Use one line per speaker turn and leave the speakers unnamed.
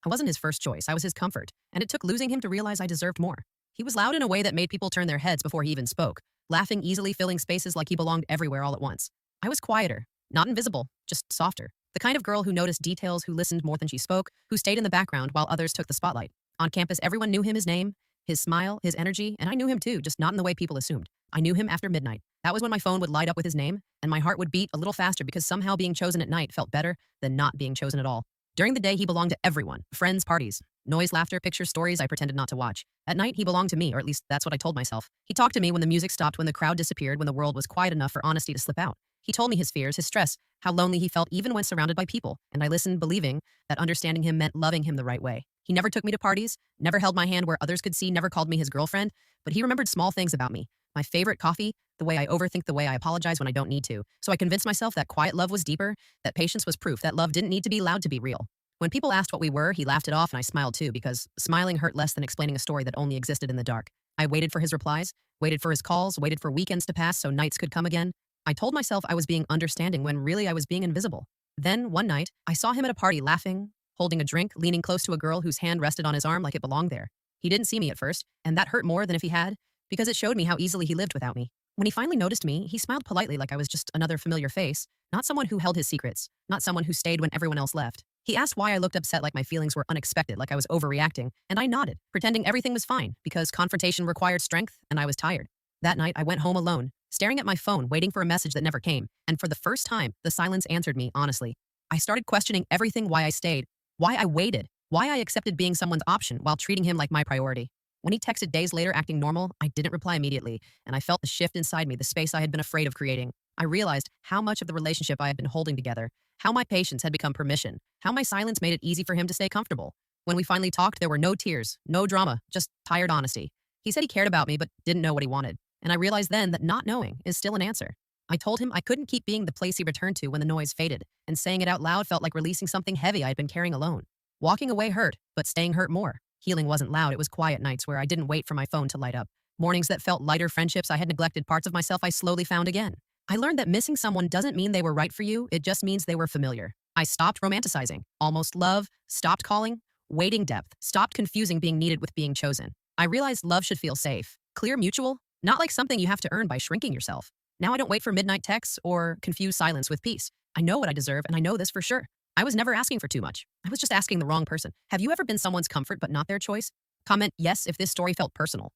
I wasn't his first choice, I was his comfort, and it took losing him to realize I deserved more. He was loud in a way that made people turn their heads before he even spoke, laughing easily, filling spaces like he belonged everywhere all at once. I was quieter, not invisible, just softer. The kind of girl who noticed details, who listened more than she spoke, who stayed in the background while others took the spotlight. On campus, everyone knew him, his name, his smile, his energy, and I knew him too, just not in the way people assumed. I knew him after midnight. That was when my phone would light up with his name, and my heart would beat a little faster because somehow being chosen at night felt better than not being chosen at all. During the day, he belonged to everyone, friends, parties, noise, laughter, pictures, stories I pretended not to watch. At night, he belonged to me, or at least that's what I told myself. He talked to me when the music stopped, when the crowd disappeared, when the world was quiet enough for honesty to slip out. He told me his fears, his stress, how lonely he felt even when surrounded by people, and I listened, believing that understanding him meant loving him the right way. He never took me to parties, never held my hand where others could see, never called me his girlfriend, but he remembered small things about me. My favorite coffee, the way I overthink, the way I apologize when I don't need to. So I convinced myself that quiet love was deeper, that patience was proof, that love didn't need to be loud to be real. When people asked what we were, he laughed it off and I smiled too, because smiling hurt less than explaining a story that only existed in the dark. I waited for his replies, waited for his calls, waited for weekends to pass so nights could come again. I told myself I was being understanding when really I was being invisible. Then, one night, I saw him at a party laughing, holding a drink, leaning close to a girl whose hand rested on his arm like it belonged there. He didn't see me at first, and that hurt more than if he had, because it showed me how easily he lived without me. When he finally noticed me, he smiled politely like I was just another familiar face, not someone who held his secrets, not someone who stayed when everyone else left. He asked why I looked upset, like my feelings were unexpected, like I was overreacting, and I nodded, pretending everything was fine, because confrontation required strength and I was tired. That night, I went home alone, staring at my phone, waiting for a message that never came, and for the first time, the silence answered me honestly. I started questioning everything: why I stayed, why I waited, why I accepted being someone's option while treating him like my priority. When he texted days later acting normal, I didn't reply immediately, and I felt the shift inside me, the space I had been afraid of creating. I realized how much of the relationship I had been holding together, how my patience had become permission, how my silence made it easy for him to stay comfortable. When we finally talked, there were no tears, no drama, just tired honesty. He said he cared about me but didn't know what he wanted, and I realized then that not knowing is still an answer. I told him I couldn't keep being the place he returned to when the noise faded, and saying it out loud felt like releasing something heavy I had been carrying alone. Walking away hurt, but staying hurt more. Healing wasn't loud, it was quiet nights where I didn't wait for my phone to light up. Mornings that felt lighter, friendships I had neglected, parts of myself I slowly found again. I learned that missing someone doesn't mean they were right for you, it just means they were familiar. I stopped romanticizing, almost love, stopped calling, waiting depth, stopped confusing being needed with being chosen. I realized love should feel safe, clear, mutual, not like something you have to earn by shrinking yourself. Now I don't wait for midnight texts or confuse silence with peace. I know what I deserve, and I know this for sure. I was never asking for too much. I was just asking the wrong person. Have you ever been someone's comfort but not their choice? Comment yes if this story felt personal.